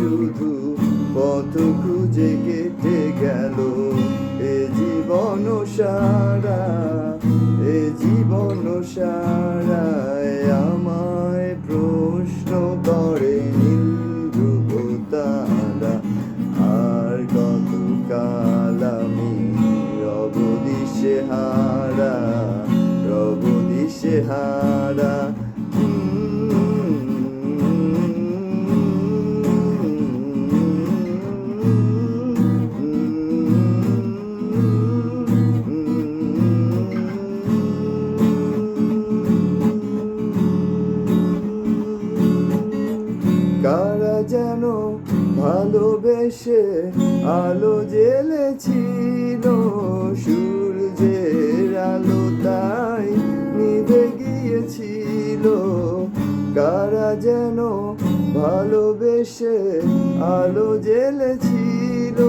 শুধু পথ খুঁজে কেটে গেল এ জীবন সারা, এ জীবন সারায় আমায় প্রশ্ন করে নীল ধ্রুব তারা। আর কতকাল আমি রব দিশেহারা, রব দিশেহারা। কারা যেন ভালোবেসে আলো জ্বেলেছিল, সূর্যের আলো তাই নিভে গিয়েছিল। কারা যেন ভালোবেসে আলো জ্বেলেছিল,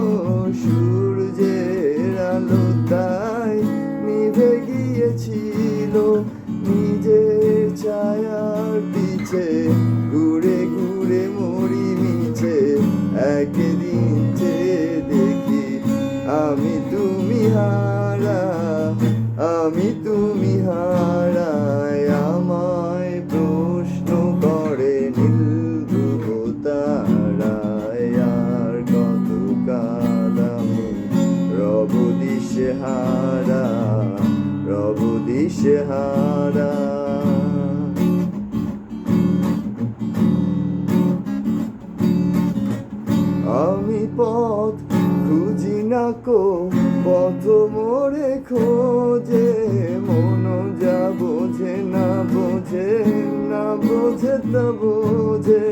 সূর্যের আলো তাই নিভে গিয়েছিল। নিজের ছায়ার পিছে ঘুরে ঘুরে মরি মিছে, একদিন চেয়ে দেখি আমি তুমি হারা, আমি তুমি হারায় আমায় প্রশ্ন করে নীল ধ্রুব তারায়। আর কতকাল আমি রব দিশেহারা, রব দিশেহারা। আমি পথ খুঁজি না কো পথ মোরে খোঁজে, মন যা বোঝে না বোঝে, না বোঝে তা বোঝে।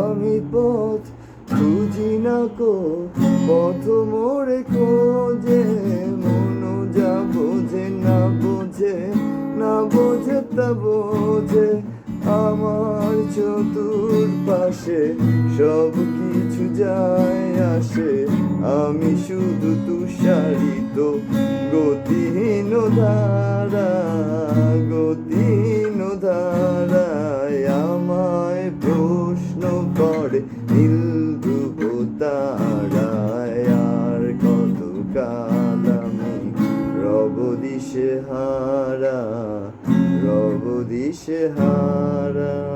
আমি পথ খুঁজি না কো পথ মোরে খোঁজে, মন যা বোঝে না বোঝে, না বোঝে তা বোঝে। আমার চতুর্পাশে সব কিছু যায় আসে, আমি শুধু তুষারিত গতিহীন ধারা, গতিহীন ধারায় আমায় প্রশ্ন করে নীল ধ্রুব তারায়। আর কতকাল আমি রব দিশেহারা, রব দিশেহারা।